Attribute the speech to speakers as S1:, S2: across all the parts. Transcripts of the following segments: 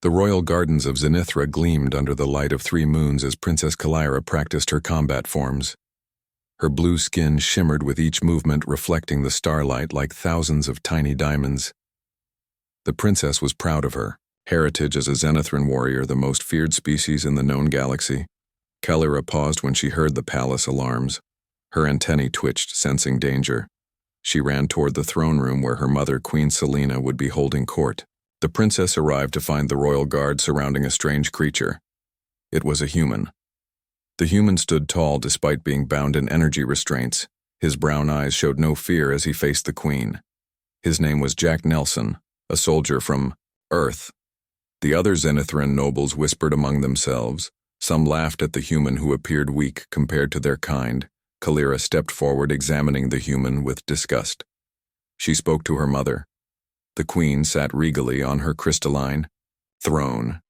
S1: The royal gardens of Zenithra gleamed under the light of 3 moons as Princess Kalira practiced her combat forms. Her blue skin shimmered with each movement, reflecting the starlight like thousands of tiny diamonds. The princess was proud of her heritage as a Zenithran warrior, the most feared species in the known galaxy. Kalira paused when she heard the palace alarms. Her antennae twitched, sensing danger. She ran toward the throne room where her mother, Queen Selena, would be holding court. The princess arrived to find the royal guard surrounding a strange creature. It was a human. The human stood tall despite being bound in energy restraints. His brown eyes showed no fear as he faced the queen. His name was Jack Nelson, a soldier from Earth. The other Zenithran nobles whispered among themselves. Some laughed at the human who appeared weak compared to their kind. Kalira stepped forward, examining the human with disgust. She spoke to her mother. The queen sat regally on her crystalline throne.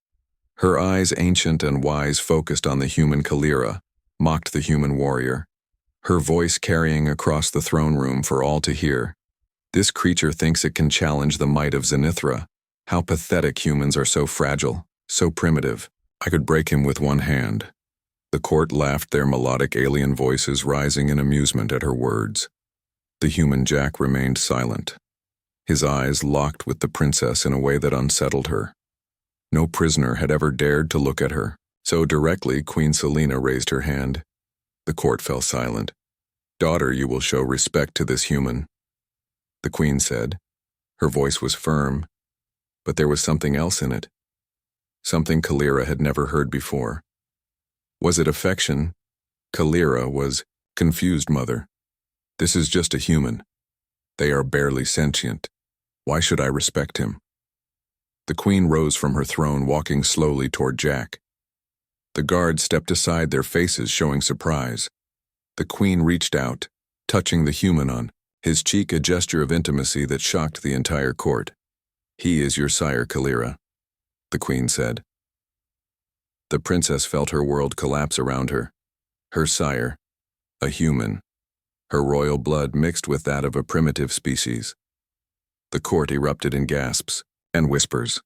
S1: Her eyes, ancient and wise, focused on the human Kalira, mocked the human warrior. Her voice carrying across the throne room for all to hear. This creature thinks it can challenge the might of Zenithra. How pathetic humans are, so fragile, so primitive. I could break him with one hand. The court laughed, their melodic alien voices rising in amusement at her words. The human Jack remained silent. His eyes locked with the princess in a way that unsettled her. No prisoner had ever dared to look at her. So directly, Queen Selena raised her hand. The court fell silent. "Daughter, you will show respect to this human," the queen said. Her voice was firm, but there was something else in it. Something Kalira had never heard before. Was it affection? Kalira was confused. "Mother, this is just a human. They are barely sentient. Why should I respect him?" The queen rose from her throne, walking slowly toward Jack. The guards stepped aside, their faces showing surprise. The queen reached out, touching the human on his cheek, a gesture of intimacy that shocked the entire court. "He is your sire, Kalira," the queen said. The princess felt her world collapse around her. Her sire, a human. Her royal blood mixed with that of a primitive species. The court erupted in gasps and whispers.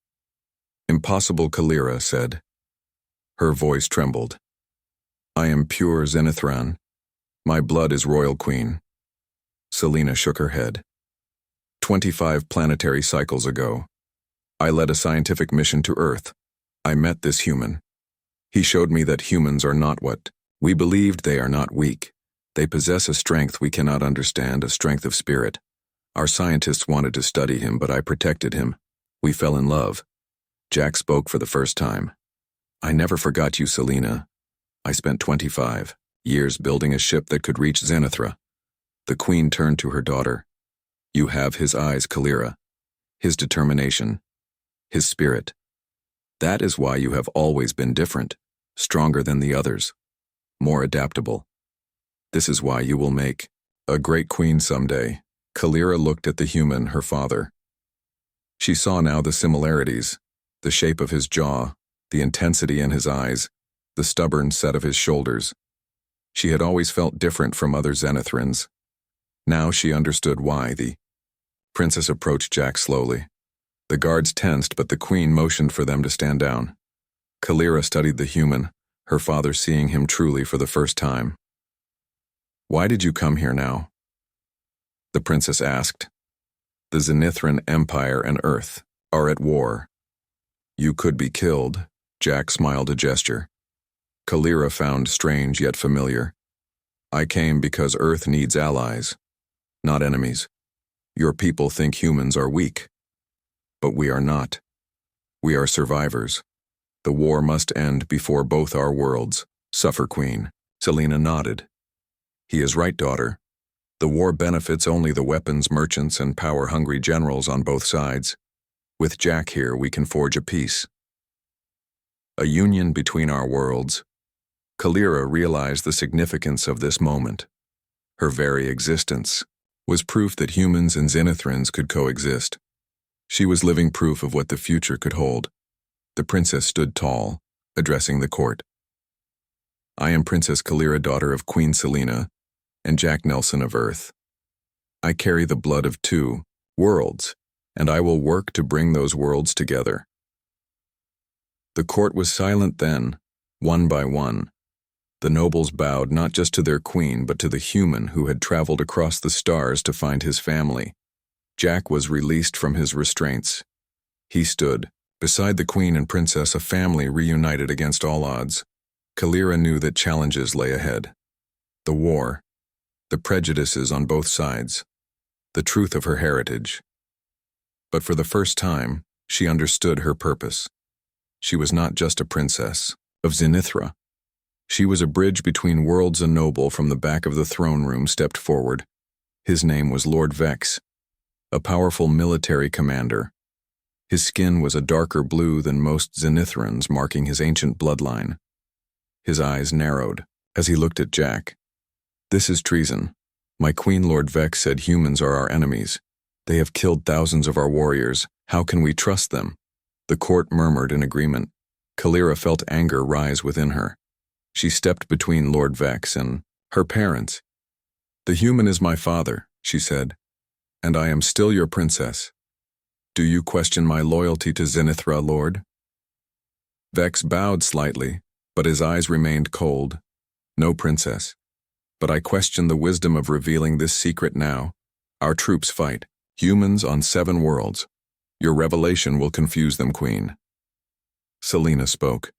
S1: "Impossible," Kalira said. Her voice trembled. "I am pure Zenithran. My blood is royal, queen." Selena shook her head. 25 planetary cycles ago, I led a scientific mission to Earth. I met this human. He showed me that humans are not what we believed. They are not weak. They possess a strength we cannot understand, a strength of spirit. Our scientists wanted to study him, but I protected him. We fell in love. Jack spoke for the first time. "I never forgot you, Selena. I spent 25 years building a ship that could reach Zenithra." The queen turned to her daughter. "You have his eyes, Kalira. His determination. His spirit. That is why you have always been different, stronger than the others, more adaptable. This is why you will make a great queen someday." Kalira looked at the human, her father. She saw now the similarities, the shape of his jaw, the intensity in his eyes, the stubborn set of his shoulders. She had always felt different from other Zenithrans. Now she understood why. The princess approached Jack slowly. The guards tensed, but the queen motioned for them to stand down. Kalira studied the human, her father seeing him truly for the first time. "Why did you come here now?" the princess asked. "The Zenithran Empire and Earth are at war. You could be killed." Jack smiled, a gesture Kalira found strange yet familiar. "I came because Earth needs allies, not enemies. Your people think humans are weak. But we are not. We are survivors. The war must end before both our worlds suffer, Queen." Selena nodded. "He is right, daughter. The war benefits only the weapons merchants and power-hungry generals on both sides. With Jack here, we can forge a peace. A union between our worlds." Kalira realized the significance of this moment. Her very existence was proof that humans and Zenithrans could coexist. She was living proof of what the future could hold. The princess stood tall, addressing the court. "I am Princess Kalira, daughter of Queen Selena and Jack Nelson of Earth. I carry the blood of 2 worlds, and I will work to bring those worlds together." The court was silent then, one by one. The nobles bowed not just to their queen but to the human who had traveled across the stars to find his family. Jack was released from his restraints. He stood, beside the queen and princess, a family reunited against all odds. Kalira knew that challenges lay ahead. The war, the prejudices on both sides, the truth of her heritage. But for the first time, she understood her purpose. She was not just a princess of Zenithra. She was a bridge between worlds. A noble from the back of the throne room stepped forward. His name was Lord Vex, a powerful military commander. His skin was a darker blue than most Zenithrans, marking his ancient bloodline. His eyes narrowed as he looked at Jack. "This is treason. My queen," Lord Vex said. "Humans are our enemies. They have killed thousands of our warriors. How can we trust them?" The court murmured in agreement. Kalira felt anger rise within her. She stepped between Lord Vex and her parents. "The human is my father," she said, "and I am still your princess. Do you question my loyalty to Zenithra, Lord?" Vex bowed slightly, but his eyes remained cold. "No, princess. But I question the wisdom of revealing this secret now. Our troops fight, humans on 7 worlds. Your revelation will confuse them, Queen." Selena spoke.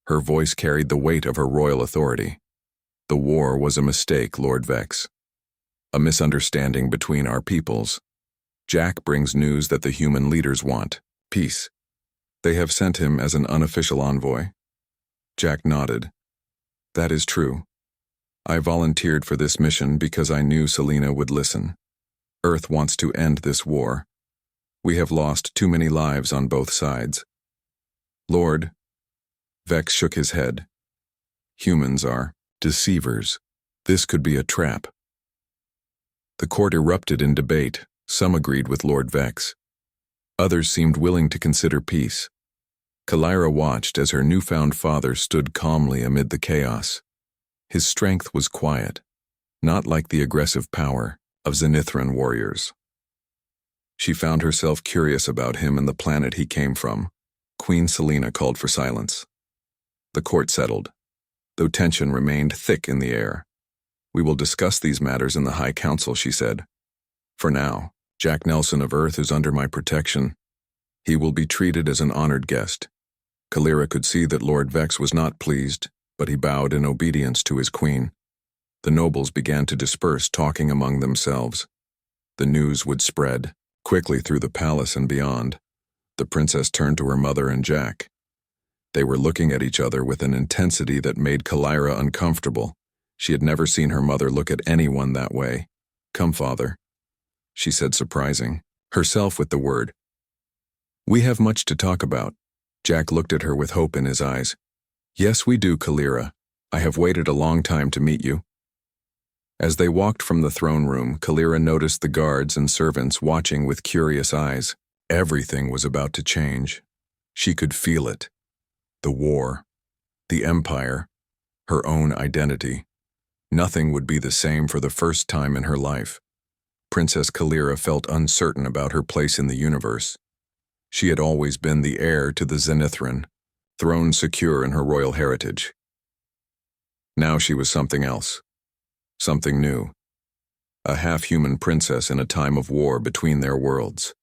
S1: Her voice carried the weight of her royal authority. "The war was a mistake, Lord Vex. A misunderstanding between our peoples. Jack brings news that the human leaders want peace. They have sent him as an unofficial envoy." Jack nodded. "That is true. I volunteered for this mission because I knew Selena would listen. Earth wants to end this war. We have lost too many lives on both sides." "Lord," Vex shook his head. "Humans are deceivers. This could be a trap." The court erupted in debate. Some agreed with Lord Vex. Others seemed willing to consider peace. Kalira watched as her newfound father stood calmly amid the chaos. His strength was quiet, not like the aggressive power of Zenithran warriors. She found herself curious about him and the planet he came from. Queen Selena called for silence. The court settled, though tension remained thick in the air. "We will discuss these matters in the High Council," she said. "For now, Jack Nelson of Earth is under my protection. He will be treated as an honored guest." Kalira could see that Lord Vex was not pleased, but he bowed in obedience to his queen. The nobles began to disperse, talking among themselves. The news would spread quickly through the palace and beyond. The princess turned to her mother and Jack. They were looking at each other with an intensity that made Kalira uncomfortable. She had never seen her mother look at anyone that way. "Come, father," she said, surprising herself with the word. "We have much to talk about." Jack looked at her with hope in his eyes. "Yes, we do, Kalira. I have waited a long time to meet you." As they walked from the throne room, Kalira noticed the guards and servants watching with curious eyes. Everything was about to change. She could feel it. The war, the empire, her own identity. Nothing would be the same for the first time in her life. Princess Kalira felt uncertain about her place in the universe. She had always been the heir to the Zenithran, thrown secure in her royal heritage. Now she was something else, something new. A half-human princess in a time of war between their worlds.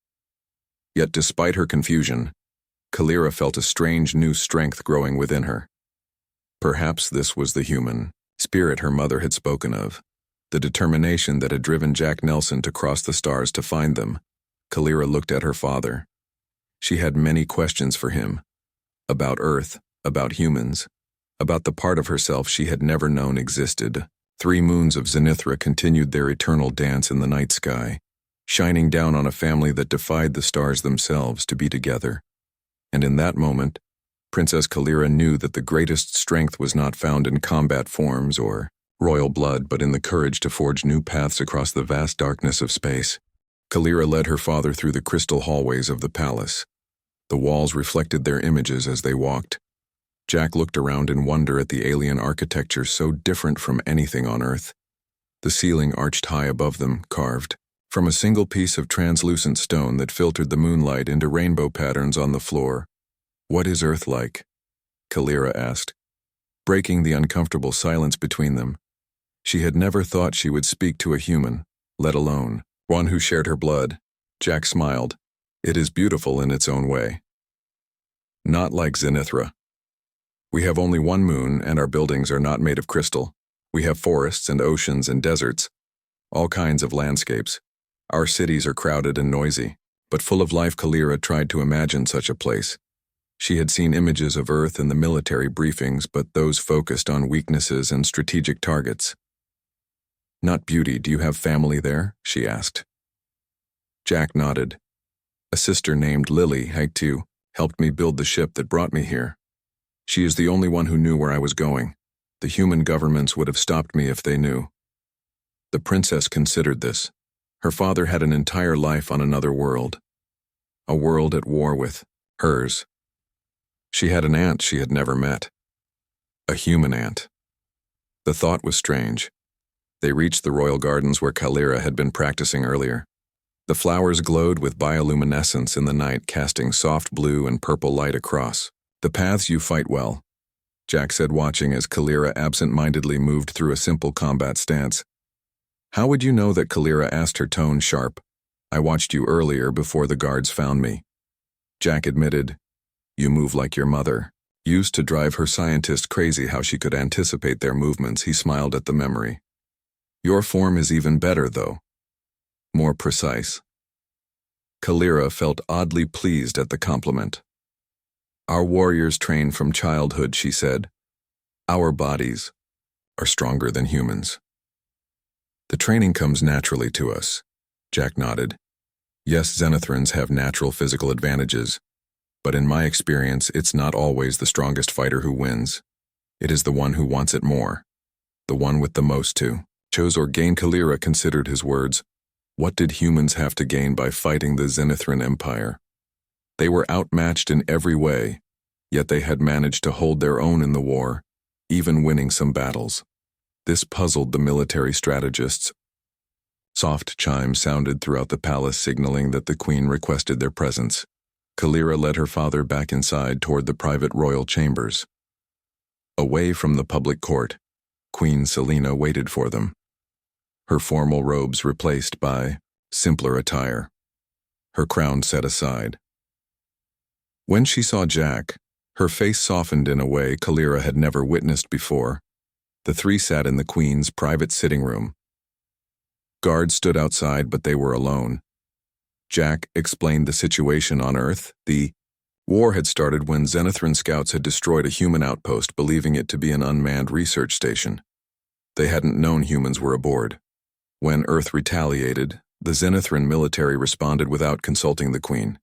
S1: Yet despite her confusion, Kalira felt a strange new strength growing within her. Perhaps this was the human spirit her mother had spoken of, the determination that had driven Jack Nelson to cross the stars to find them. Kalira looked at her father. She had many questions for him, about Earth, about humans, about the part of herself she had never known existed. 3 moons of Zenithra continued their eternal dance in the night sky, shining down on a family that defied the stars themselves to be together. And in that moment, Princess Kalira knew that the greatest strength was not found in combat forms or royal blood, but in the courage to forge new paths across the vast darkness of space. Kalira led her father through the crystal hallways of the palace. The walls reflected their images as they walked. Jack looked around in wonder at the alien architecture so different from anything on Earth. The ceiling arched high above them, carved from a single piece of translucent stone that filtered the moonlight into rainbow patterns on the floor. What is Earth like? Kalira asked, breaking the uncomfortable silence between them. She had never thought she would speak to a human, let alone one who shared her blood. Jack smiled. It is beautiful in its own way. Not like Zenithra. We have only one moon, and our buildings are not made of crystal. We have forests and oceans and deserts, all kinds of landscapes. Our cities are crowded and noisy, but full of life. Kalira tried to imagine such a place. She had seen images of Earth in the military briefings, but those focused on weaknesses and strategic targets. Not beauty. Do you have family there? She asked. Jack nodded. A sister named Lily Haitu helped me build the ship that brought me here. She is the only one who knew where I was going. The human governments would have stopped me if they knew. The princess considered this. Her father had an entire life on another world. A world at war with hers. She had an aunt she had never met. A human aunt. The thought was strange. They reached the royal gardens where Kalira had been practicing earlier. The flowers glowed with bioluminescence in the night, casting soft blue and purple light across. The paths you fight well, Jack said, watching as Kalira absent-mindedly moved through a simple combat stance. How would you know that? Kalira asked, her tone sharp. I watched you earlier before the guards found me. Jack admitted. You move like your mother. Used to drive her scientist crazy how she could anticipate their movements. He smiled at the memory. Your form is even better, though. More precise. Kalira felt oddly pleased at the compliment. Our warriors train from childhood, she said. Our bodies are stronger than humans. The training comes naturally to us, Jack nodded. Yes, Zenithrans have natural physical advantages, but in my experience, it's not always the strongest fighter who wins. It is the one who wants it more. The one with the most to chose or gain. Kalira considered his words. What did humans have to gain by fighting the Zenithran Empire? They were outmatched in every way, yet they had managed to hold their own in the war, even winning some battles. This puzzled the military strategists. Soft chimes sounded throughout the palace, signaling that the queen requested their presence. Kalira led her father back inside toward the private royal chambers. Away from the public court, Queen Selena waited for them, her formal robes replaced by simpler attire, her crown set aside. When she saw Jack, her face softened in a way Kalira had never witnessed before. The three sat in the queen's private sitting room. Guards stood outside, but they were alone. Jack explained the situation on Earth. The war had started when Zenithran scouts had destroyed a human outpost, believing it to be an unmanned research station. They hadn't known humans were aboard. When Earth retaliated, the Zenithran military responded without consulting the queen.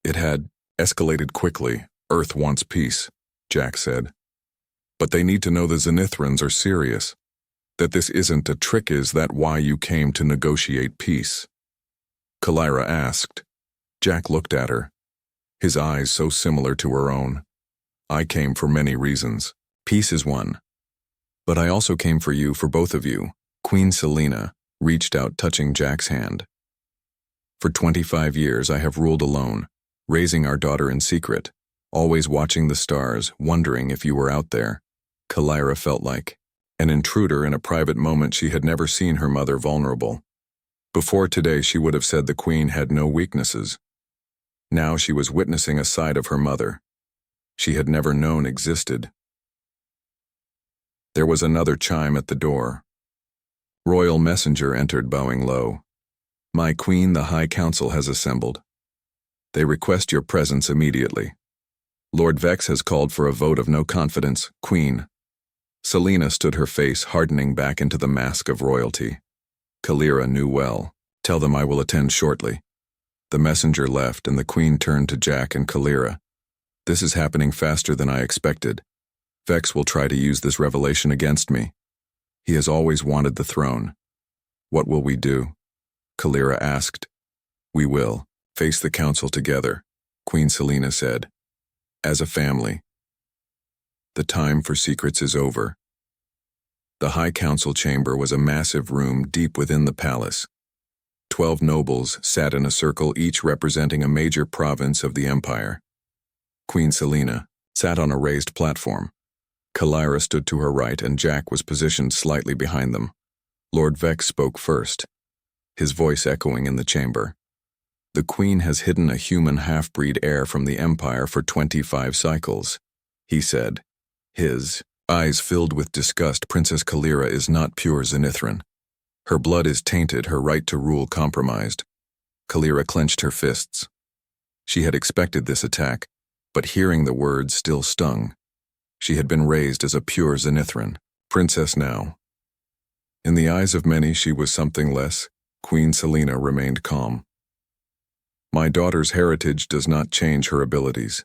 S1: It had escalated quickly. Earth wants peace, Jack said. But they need to know the Zenithrans are serious. That this isn't a trick. Is that why you came to negotiate peace? Kalira asked. Jack looked at her, his eyes so similar to her own. I came for many reasons. Peace is one. But I also came for you, for both of you. Queen Selena reached out, touching Jack's hand. For 25 years I have ruled alone, raising our daughter in secret, always watching the stars, wondering if you were out there. Kalira felt like an intruder in a private moment. She had never seen her mother vulnerable. Before today, she would have said the queen had no weaknesses. Now she was witnessing a side of her mother she had never known existed. There was another chime at the door. Royal messenger entered, bowing low. My queen, the High Council has assembled. They request your presence immediately. Lord Vex has called for a vote of no confidence, Queen. Selena stood, her face hardening back into the mask of royalty. Kalira knew well. Tell them I will attend shortly. The messenger left, and the queen turned to Jack and Kalira. This is happening faster than I expected. Vex will try to use this revelation against me. He has always wanted the throne. What will we do? Kalira asked. We will face the council together, Queen Selena said. As a family. The time for secrets is over. The High Council chamber was a massive room deep within the palace. 12 nobles sat in a circle, each representing a major province of the empire. Queen Selena, sat on a raised platform. Kalira stood to her right and Jack was positioned slightly behind them. Lord Vex spoke first, his voice echoing in the chamber. The Queen has hidden a human half-breed heir from the Empire for 25 cycles, he said, his eyes filled with disgust. Princess Kalira is not pure Zenithran. Her blood is tainted, her right to rule compromised. Kalira clenched her fists. She had expected this attack, but hearing the words still stung. She had been raised as a pure Zenithran, princess now. In the eyes of many, she was something less. Queen Selena remained calm. My daughter's heritage does not change her abilities.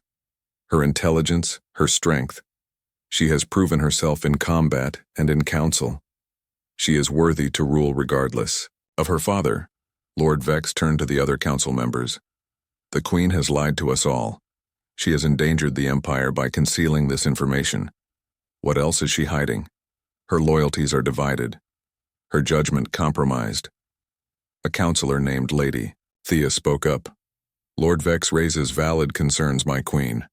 S1: Her intelligence, her strength. She has proven herself in combat and in council. She is worthy to rule regardless. Of her father, Lord Vex turned to the other council members. The Queen has lied to us all. She has endangered the Empire by concealing this information. What else is she hiding? Her loyalties are divided. Her judgment compromised. A counselor named Lady Thea spoke up. Lord Vex raises valid concerns, my queen.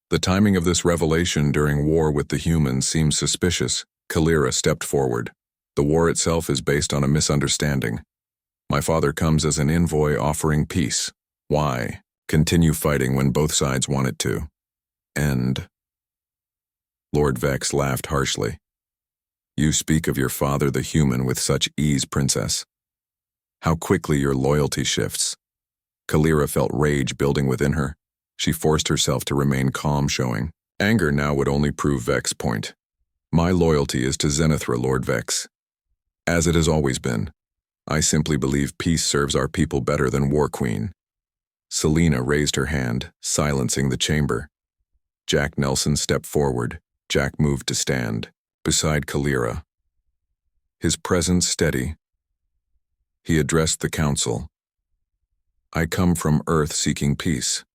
S1: The timing of this revelation during war with the humans seems suspicious. Kalira stepped forward. The war itself is based on a misunderstanding. My father comes as an envoy offering peace. Why continue fighting when both sides want it to end? Lord Vex laughed harshly. You speak of your father the human with such ease, princess. How quickly your loyalty shifts. Kalira felt rage building within her. She forced herself to remain calm, showing anger now would only prove Vex's point. My loyalty is to Zenithra, Lord Vex. As it has always been. I simply believe peace serves our people better than war, Queen. Selena raised her hand, silencing the chamber. Jack Nelson stepped forward. Jack moved to stand, beside Kalira. His presence steady. He addressed the council. I come from Earth seeking peace.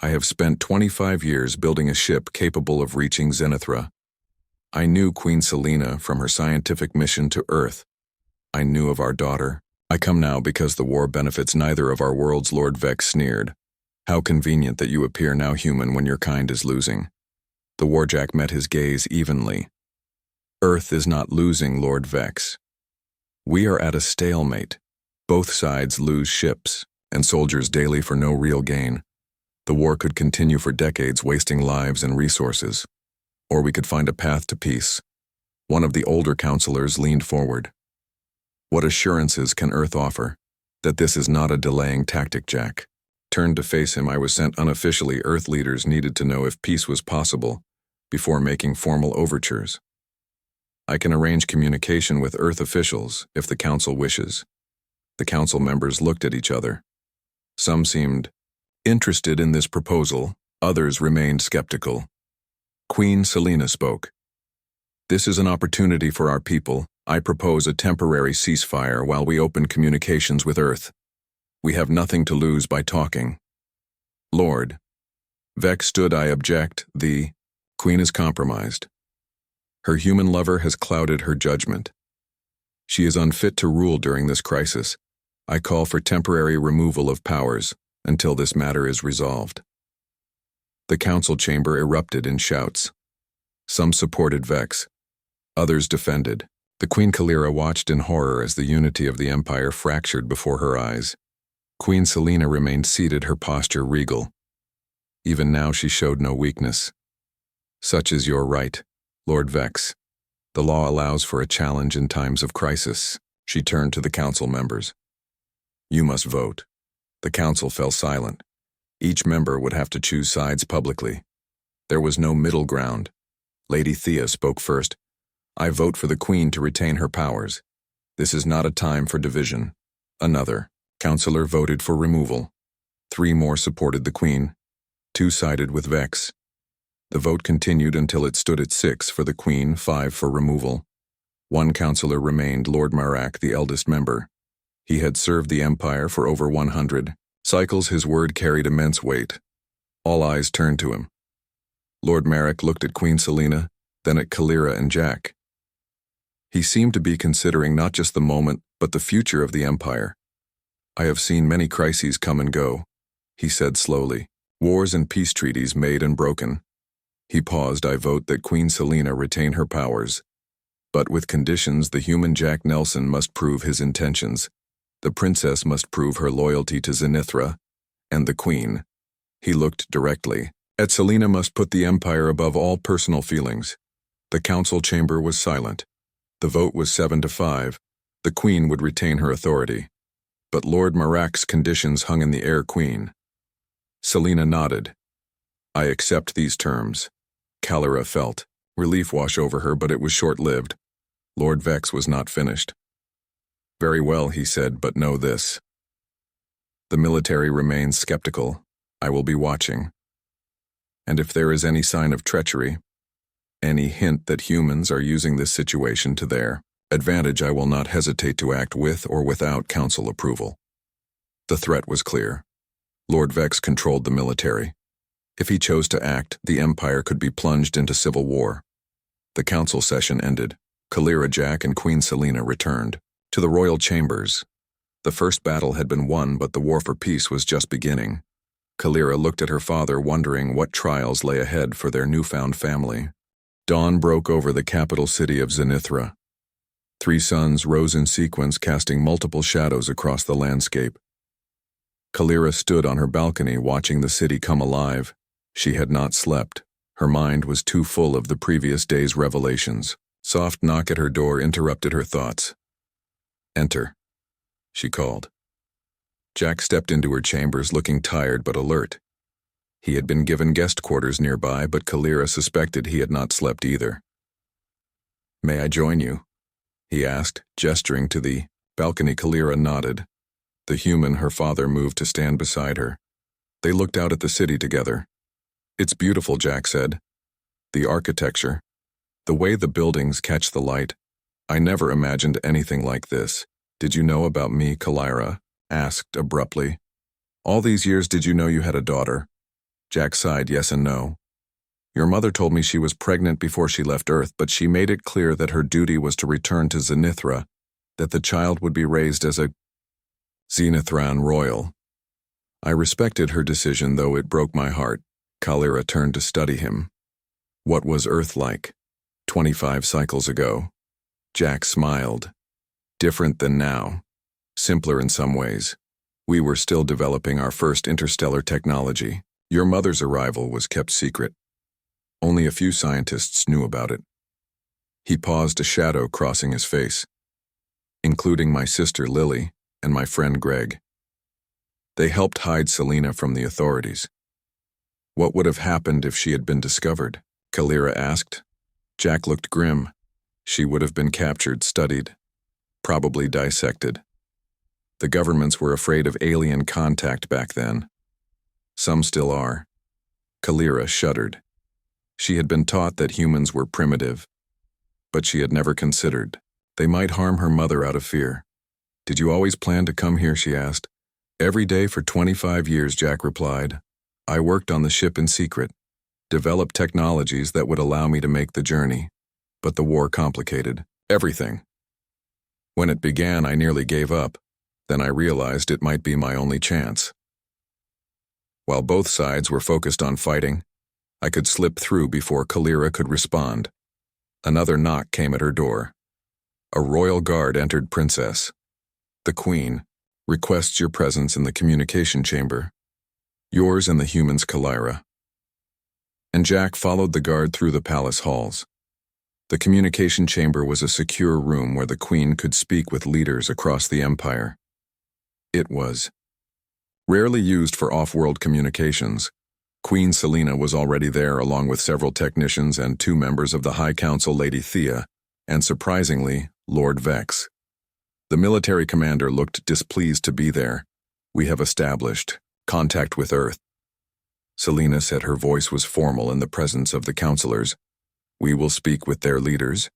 S1: I have spent 25 years building a ship capable of reaching Zenithra. I knew Queen Selena from her scientific mission to Earth. I knew of our daughter. I come now because the war benefits neither of our worlds, Lord Vex sneered. How convenient that you appear now human when your kind is losing. The Warjack met his gaze evenly. Earth is not losing, Lord Vex. We are at a stalemate. Both sides lose ships and soldiers daily for no real gain. The war could continue for decades, wasting lives and resources. Or we could find a path to peace. One of the older counselors leaned forward. What assurances can Earth offer that this is not a delaying tactic, Jack? Turned to face him, I was sent unofficially. Earth leaders needed to know if peace was possible before making formal overtures. I can arrange communication with Earth officials if the council wishes. The council members looked at each other. Some seemed interested in this proposal, others remained skeptical. Queen Selena spoke. This is an opportunity for our people. I propose a temporary ceasefire while we open communications with Earth. We have nothing to lose by talking. Lord Vex stood. I object. The Queen is compromised. Her human lover has clouded her judgment. She is unfit to rule during this crisis. I call for temporary removal of powers until this matter is resolved. The council chamber erupted in shouts. Some supported Vex. Others defended. The Queen Kalira watched in horror as the unity of the Empire fractured before her eyes. Queen Selena remained seated, her posture regal. Even now she showed no weakness. Such is your right, Lord Vex. The law allows for a challenge in times of crisis. She turned to the council members. You must vote. The council fell silent. Each member would have to choose sides publicly. There was no middle ground. Lady Thea spoke first. I vote for the Queen to retain her powers. This is not a time for division. Another councillor voted for removal. 3 more supported the Queen. 2 sided with Vex. The vote continued until it stood at 6 for the Queen, 5 for removal. 1 councillor remained, Lord Marak, the eldest member. He had served the Empire for over 100 cycles. His word carried immense weight. All eyes turned to him. Lord Marak looked at Queen Selena, then at Kalira and Jack. He seemed to be considering not just the moment, but the future of the Empire. I have seen many crises come and go, he said slowly. Wars and peace treaties made and broken. He paused. I vote that Queen Selena retain her powers. But with conditions, the human Jack Nelson must prove his intentions. The princess must prove her loyalty to Zenithra, and the queen. He looked directly at Selena must put the empire above all personal feelings. The council chamber was silent. The vote was 7-5. The queen would retain her authority. But Lord Marak's conditions hung in the air. Queen. Selena nodded. I accept these terms. Calera felt relief wash over her, but it was short-lived. Lord Vex was not finished. Very well, he said, but know this. The military remains skeptical. I will be watching. And if there is any sign of treachery, any hint that humans are using this situation to their advantage, I will not hesitate to act with or without council approval. The threat was clear. Lord Vex controlled the military. If he chose to act, the empire could be plunged into civil war. The council session ended. Calera, Jack, and Queen Selena returned to the royal chambers. The first battle had been won, but the war for peace was just beginning. Calera looked at her father, wondering what trials lay ahead for their newfound family. Dawn broke over the capital city of Zenithra. 3 suns rose in sequence, casting multiple shadows across the landscape. Calera stood on her balcony, watching the city come alive. She had not slept. Her mind was too full of the previous day's revelations. Soft knock at her door interrupted her thoughts. Enter, she called. Jack stepped into her chambers, looking tired but alert. He had been given guest quarters nearby, but Calera suspected he had not slept either. May I join you? He asked, gesturing to the balcony. Calera nodded. The human, her father, moved to stand beside her. They looked out at the city together. It's beautiful, Jack said. The architecture, the way the buildings catch the light. I never imagined anything like this. Did you know about me? Calera asked abruptly. All these years, did you know you had a daughter? Jack sighed, yes and no. Your mother told me she was pregnant before she left Earth, but she made it clear that her duty was to return to Zenithra, that the child would be raised as a Zenithran royal. I respected her decision, though it broke my heart. Calera turned to study him. What was Earth like 25 cycles ago? Jack smiled. Different than now. Simpler in some ways. We were still developing our first interstellar technology. Your mother's arrival was kept secret. Only a few scientists knew about it. He paused, a shadow crossing his face. Including my sister Lily and my friend Greg. They helped hide Selena from the authorities. What would have happened if she had been discovered? Calera asked. Jack looked grim. She would have been captured, studied, probably dissected. The governments were afraid of alien contact back then. Some still are. Calera shuddered. She had been taught that humans were primitive, but she had never considered they might harm her mother out of fear. Did you always plan to come here? She asked. Every day for 25 years, Jack replied. I worked on the ship in secret, developed technologies that would allow me to make the journey, but the war complicated everything. When it began, I nearly gave up. Then I realized it might be my only chance. While both sides were focused on fighting, I could slip through before Calera could respond. Another knock came at her door. A royal guard entered. Princess. The Queen requests your presence in the communication chamber. Yours and the humans, Calera. And Jack followed the guard through the palace halls. The communication chamber was a secure room where the Queen could speak with leaders across the empire. It was rarely used for off-world communications. Queen Selena was already there, along with several technicians and 2 members of the High Council, Lady Thea, and surprisingly, Lord Vex. The military commander looked displeased to be there. We have established contact with Earth. Selena said. Her voice was formal in the presence of the counselors. We will speak with their leaders.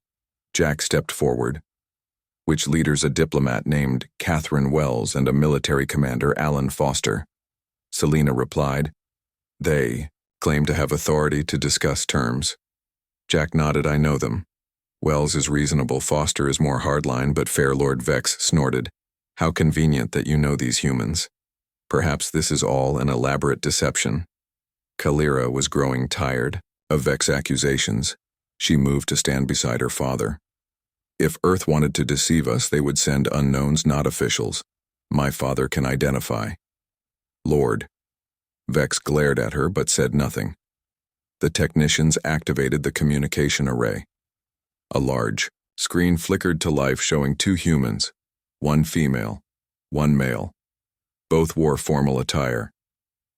S1: Jack stepped forward. Which leaders? A diplomat named Catherine Wells and a military commander, Alan Foster. Selena replied. They claim to have authority to discuss terms. Jack nodded. I know them. Wells is reasonable. Foster is more hardline, but fair. Lord Vex snorted. How convenient that you know these humans. Perhaps this is all an elaborate deception. Kalira was growing tired of Vex's accusations. She moved to stand beside her father. If Earth wanted to deceive us, they would send unknowns, not officials. My father can identify. Lord. Vex glared at her but said nothing. The technicians activated the communication array. A large screen flickered to life showing two humans, one female, one male. Both wore formal attire.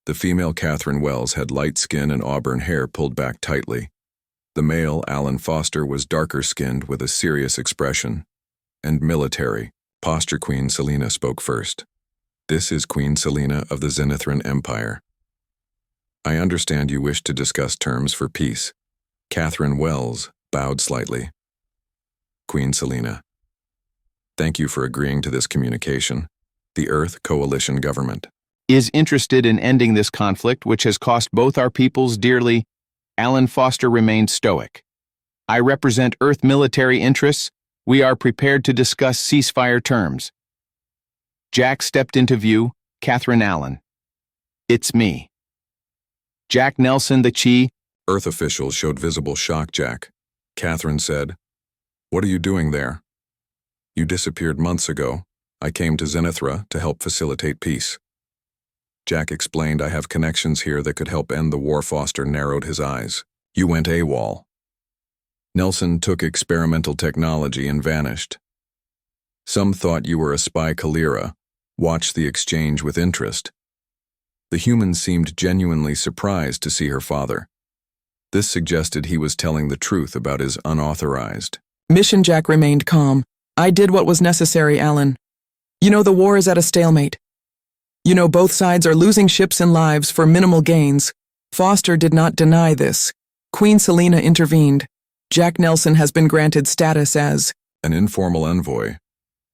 S1: The female, Catherine Wells, had light skin and auburn hair pulled back tightly. The male, Alan Foster, was darker-skinned with a serious expression and military. Posture. Queen Selena spoke first. This is Queen Selena of the Zenithran Empire. I understand you wish to discuss terms for peace. Catherine Wells bowed slightly. Queen Selena. Thank you for agreeing to this communication. The Earth Coalition government
S2: is interested in ending this conflict, which has cost both our peoples dearly. Alan Foster remained stoic. I represent Earth military interests. We are prepared to discuss ceasefire terms. Jack stepped into view. Catherine Allen. It's me. Jack Nelson, the Chi.
S1: Earth officials showed visible shock. Jack. Catherine said, "What are you doing there? You disappeared months ago. I came to Zenithra to help facilitate peace." Jack explained, "I have connections here that could help end the war." Foster narrowed his eyes. "You went AWOL." Nelson took experimental technology and vanished. "Some thought you were a spy." Kalira watched the exchange with interest. The human seemed genuinely surprised to see her father. This suggested he was telling the truth about his unauthorized
S3: mission. Jack remained calm. "I did what was necessary, Alan. You know, the war is at a stalemate. You know, both sides are losing ships and lives for minimal gains." Foster did not deny this. Queen Selena intervened. "Jack Nelson has been granted status as
S1: an informal envoy.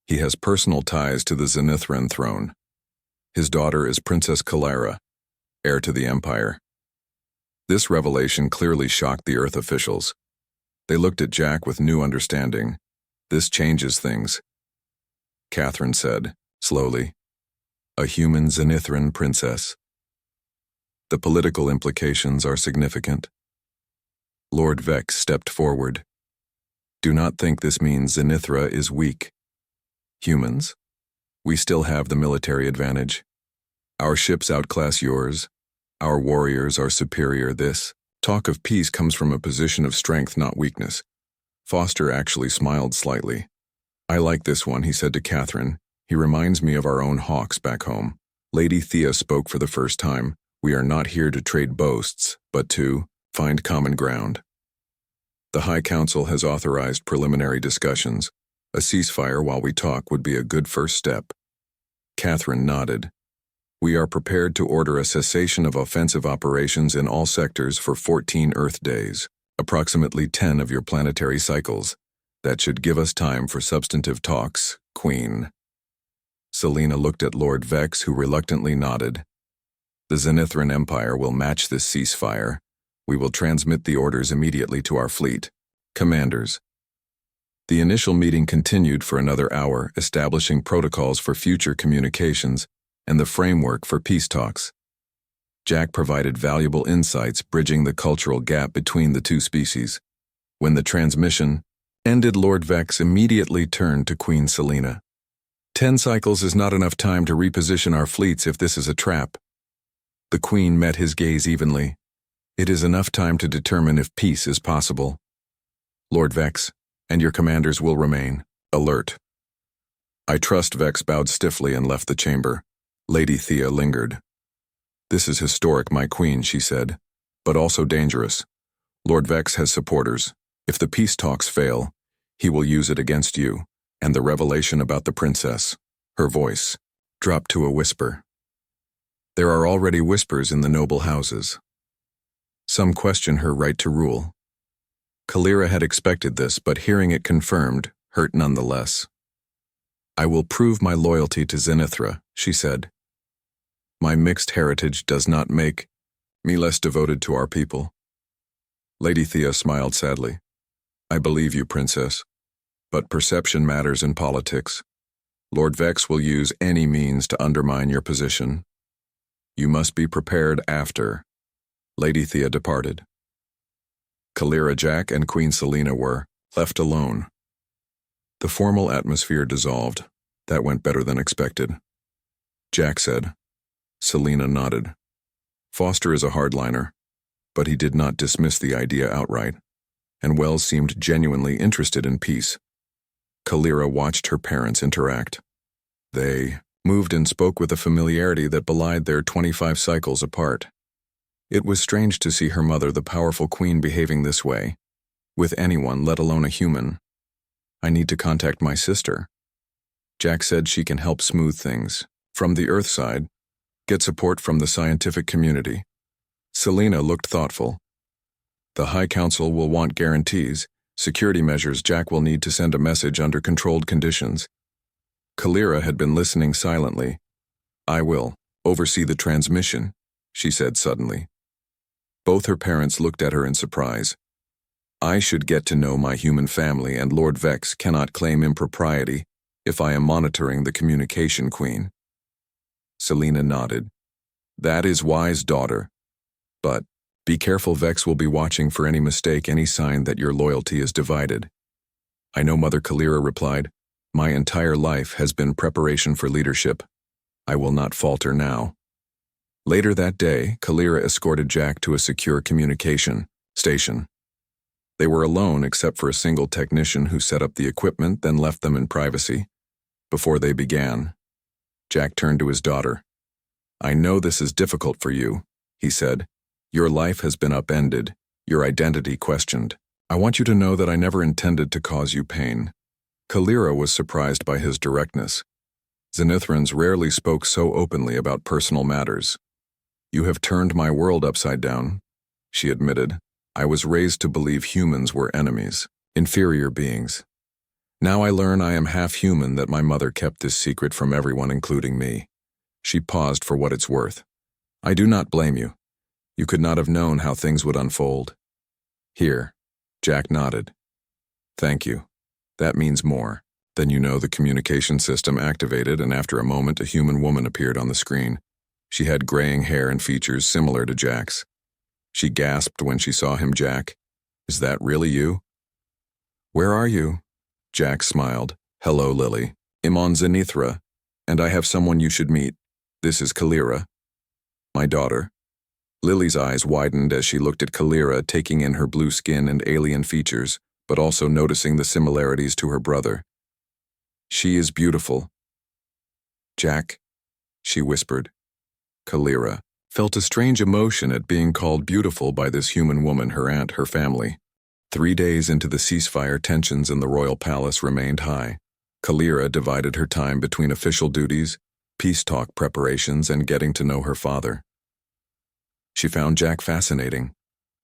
S1: He has personal ties to the Zenithran throne. His daughter is Princess Kalira, heir to the Empire." This revelation clearly shocked the Earth officials. They looked at Jack with new understanding. "This changes things," Catherine said, slowly. "A human Zenithran princess. The political implications are significant." Lord Vex stepped forward. "Do not think this means Zenithra is weak. Humans, we still have the military advantage. Our ships outclass yours. Our warriors are superior. This talk of peace comes from a position of strength, not weakness." Foster actually smiled slightly. "I like this one," he said to Catherine. "He reminds me of our own hawks back home." Lady Thea spoke for the first time. "We are not here to trade boasts, but to find common ground. The High Council has authorized preliminary discussions. A ceasefire while we talk would be a good first step." Catherine nodded. "We are prepared to order a cessation of offensive operations in all sectors for 14 Earth days, approximately 10 of your planetary cycles. That should give us time for substantive talks, Queen." Selena looked at Lord Vex, who reluctantly nodded. "The Zenithran Empire will match this ceasefire. We will transmit the orders immediately to our fleet. Commanders." The initial meeting continued for another hour, establishing protocols for future communications and the framework for peace talks. Jack provided valuable insights, bridging the cultural gap between the two species. When the transmission ended, Lord Vex immediately turned to Queen Selena. 10 cycles is not enough time to reposition our fleets if this is a trap." The Queen met his gaze evenly. "It is enough time to determine if peace is possible. Lord Vex, and your commanders will remain alert." "I trust." Vex bowed stiffly and left the chamber. Lady Thea lingered. "This is historic, my queen," she said, "but also dangerous. Lord Vex has supporters. If the peace talks fail, he will use it against you, and the revelation about the princess." Her voice dropped to a whisper. "There are already whispers in the noble houses. Some question her right to rule." Kalira had expected this, but hearing it confirmed hurt nonetheless. "I will prove my loyalty to Zenithra," she said. "My mixed heritage does not make me less devoted to our people." Lady Thea smiled sadly. "I believe you, Princess, but perception matters in politics. Lord Vex will use any means to undermine your position. You must be prepared after." Lady Thea departed. Kalira, Jack, and Queen Selena were left alone. The formal atmosphere dissolved. That went better than expected. Jack said. Selena nodded. Foster is a hardliner, but he did not dismiss the idea outright, and Wells seemed genuinely interested in peace. Kalira watched her parents interact. They moved and spoke with a familiarity that belied their 25 cycles apart. It was strange to see her mother, the powerful queen, behaving this way, with anyone, let alone a human. I need to contact my sister. Jack said she can help smooth things. From the Earth side, get support from the scientific community. Selena looked thoughtful. The High Council will want guarantees, security measures. Jack will need to send a message under controlled conditions. Kalira had been listening silently. I will oversee the transmission, she said suddenly. Both her parents looked at her in surprise. I should get to know my human family, and Lord Vex cannot claim impropriety if I am monitoring the communication queen. Selena nodded. That is wise, daughter. But be careful, Vex will be watching for any mistake, any sign that your loyalty is divided. I know, Mother, Kalira replied. My entire life has been preparation for leadership. I will not falter now. Later that day, Kalira escorted Jack to a secure communication station. They were alone except for a single technician who set up the equipment, then left them in privacy. Before they began, Jack turned to his daughter. I know this is difficult for you, he said. Your life has been upended, your identity questioned. I want you to know that I never intended to cause you pain. Kalira was surprised by his directness. Zenithrans rarely spoke so openly about personal matters. You have turned my world upside down, she admitted. I was raised to believe humans were enemies, inferior beings. Now I learn I am half human, that my mother kept this secret from everyone, including me. She paused for what it's worth. I do not blame you. You could not have known how things would unfold. Here, Jack nodded. Thank you. That means more. Then you know the communication system activated, and after a moment a human woman appeared on the screen. She had graying hair and features similar to Jack's. She gasped when she saw him. Jack, is that really you? Where are you? Jack smiled. Hello, Lily. I'm on Zenithra, and I have someone you should meet. This is Kalira, my daughter. Lily's eyes widened as she looked at Kalira, taking in her blue skin and alien features, but also noticing the similarities to her brother. She is beautiful. Jack, she whispered. Kalira felt a strange emotion at being called beautiful by this human woman, her aunt, her family. 3 days into the ceasefire, tensions in the royal palace remained high. Kalira divided her time between official duties, peace talk preparations, and getting to know her father. She found Jack fascinating.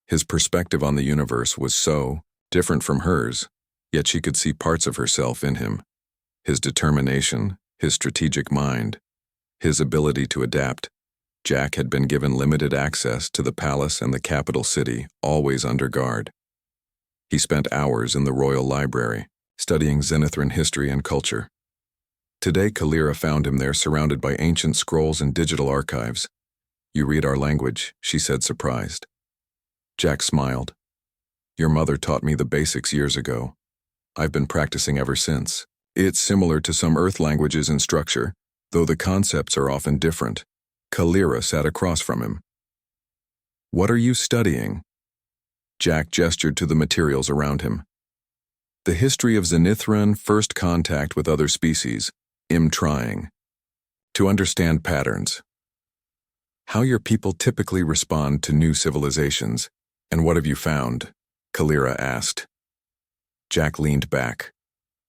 S1: His perspective on the universe was so different from hers, yet she could see parts of herself in him. His determination, his strategic mind, his ability to adapt. Jack had been given limited access to the palace and the capital city, always under guard. He spent hours in the royal library, studying Zenithran history and culture. Today, Kalira found him there, surrounded by ancient scrolls and digital archives. You read our language, she said, surprised. Jack smiled. Your mother taught me the basics years ago. I've been practicing ever since. It's similar to some Earth languages in structure, though the concepts are often different. Kalira sat across from him. What are you studying? Jack gestured to the materials around him. The history of Zenithran, first contact with other species. I'm trying to understand patterns. How your people typically respond to new civilizations. And what have you found? Kalira asked. Jack leaned back.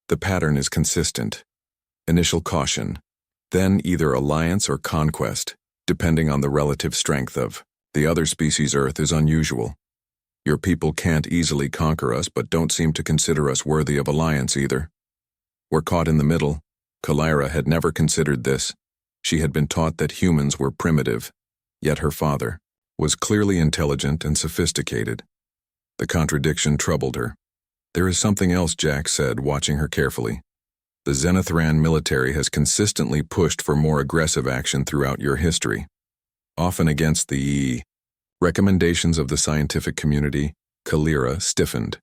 S1: The pattern is consistent. Initial caution, then either alliance or conquest, depending on the relative strength of the other species. Earth is unusual. Your people can't easily conquer us, but don't seem to consider us worthy of alliance either. We're caught in the middle. Kalira had never considered this. She had been taught that humans were primitive, yet her father was clearly intelligent and sophisticated. The contradiction troubled her. There is something else, Jack said, watching her carefully. The Zenithran military has consistently pushed for more aggressive action throughout your history, often against the Recommendations of the scientific community, Kalira stiffened.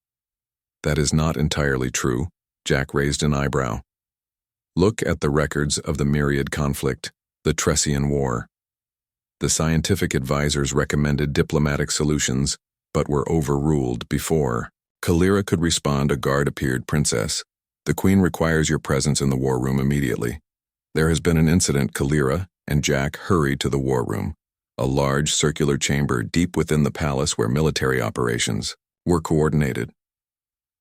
S1: That is not entirely true, Jack raised an eyebrow. Look at the records of the Myriad conflict, the Tressian War. The scientific advisors recommended diplomatic solutions, but were overruled before Kalira could respond. A guard appeared. Princess, the Queen requires your presence in the war room immediately. There has been an incident. Kalira and Jack hurried to the war room, a large circular chamber deep within the palace where military operations were coordinated.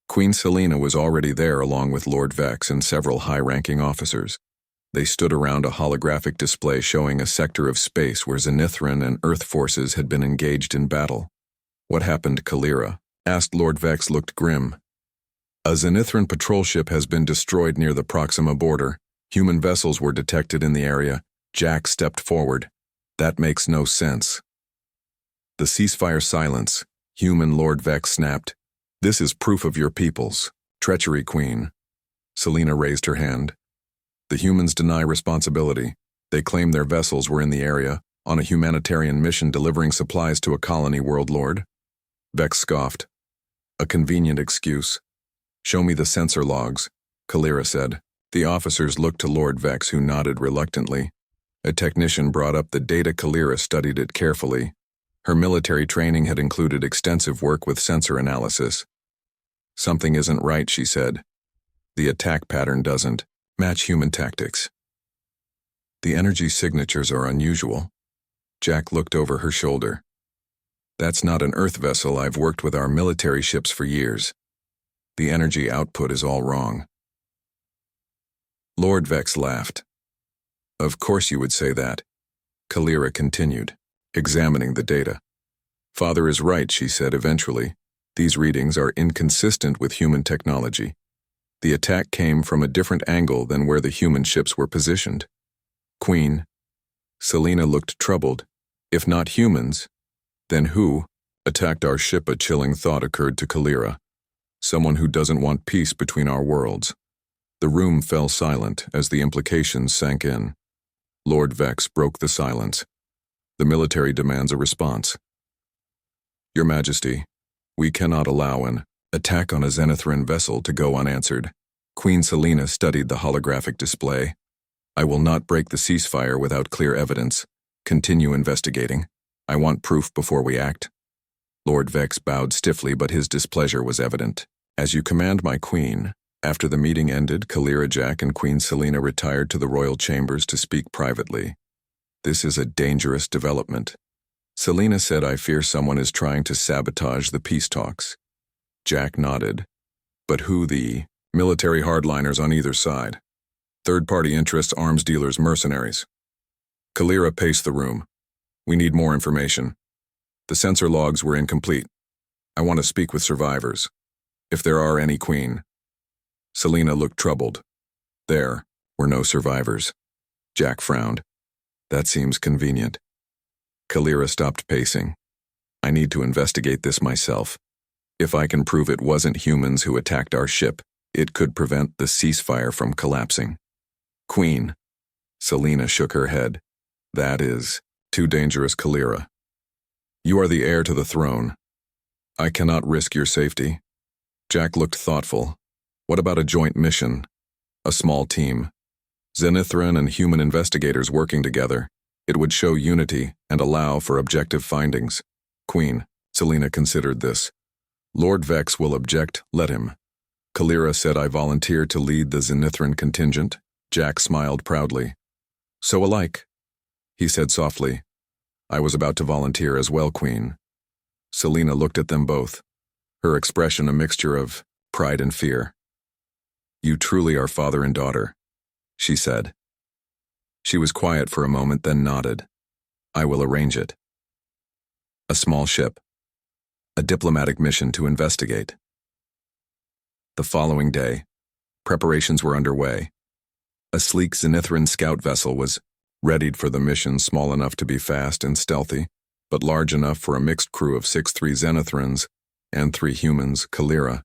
S1: Queen Selena was already there along with Lord Vex and several high-ranking officers. They stood around a holographic display showing a sector of space where Zenithran and Earth forces had been engaged in battle. What happened, Kalira? Asked. Lord Vex looked grim. A Zenithran patrol ship has been destroyed near the Proxima border. Human vessels were detected in the area. Jack stepped forward. That makes no sense. The ceasefire silence. Human. Lord Vex snapped. This is proof of your people's treachery, Queen. Selena raised her hand. The humans deny responsibility. They claim their vessels were in the area, on a humanitarian mission delivering supplies to a colony, World Lord. Vex scoffed. A convenient excuse. Show me the sensor logs, Kalira said. The officers looked to Lord Vex, who nodded reluctantly. A technician brought up the data. Kalira studied it carefully. Her military training had included extensive work with sensor analysis. Something isn't right, she said. The attack pattern doesn't match human tactics. The energy signatures are unusual. Jack looked over her shoulder. That's not an Earth vessel. I've worked with our military ships for years. The energy output is all wrong. Lord Vex laughed. Of course you would say that. Kalira continued, examining the data. Father is right, she said eventually. These readings are inconsistent with human technology. The attack came from a different angle than where the human ships were positioned. Queen. Selena looked troubled. If not humans, then who attacked our ship? A chilling thought occurred to Kalira. Someone who doesn't want peace between our worlds. The room fell silent as the implications sank in. Lord Vex broke the silence. The military demands a response. Your Majesty, we cannot allow an attack on a Zenithran vessel to go unanswered. Queen Selena studied the holographic display. I will not break the ceasefire without clear evidence. Continue investigating. I want proof before we act. Lord Vex bowed stiffly, but his displeasure was evident. As you command, my queen. After the meeting ended, Kalira, Jack, and Queen Selena retired to the royal chambers to speak privately. This is a dangerous development. Selena said, I fear someone is trying to sabotage the peace talks. Jack nodded. But who? The military hardliners on either side. Third-party interests, arms dealers, mercenaries. Kalira paced the room. We need more information. The sensor logs were incomplete. I want to speak with survivors. If there are any, Queen. Selena looked troubled. There were no survivors. Jack frowned. That seems convenient. Kalira stopped pacing. I need to investigate this myself. If I can prove it wasn't humans who attacked our ship, it could prevent the ceasefire from collapsing. Queen. Selena shook her head. That is too dangerous, Kalira. You are the heir to the throne. I cannot risk your safety. Jack looked thoughtful. What about a joint mission? A small team. Zenithran and human investigators working together. It would show unity and allow for objective findings. Queen. Selena considered this. Lord Vex will object, let him. Kalira said, I volunteer to lead the Zenithran contingent. Jack smiled proudly. So alike. He said softly, I was about to volunteer as well, Queen. Selena looked at them both, her expression a mixture of pride and fear. You truly are father and daughter, she said. She was quiet for a moment, then nodded. I will arrange it. A small ship. A diplomatic mission to investigate. The following day, preparations were underway. A sleek Zenithran scout vessel was readied for the mission, small enough to be fast and stealthy, but large enough for a mixed crew of 6-3 Zenithrans and 3 humans. Kalira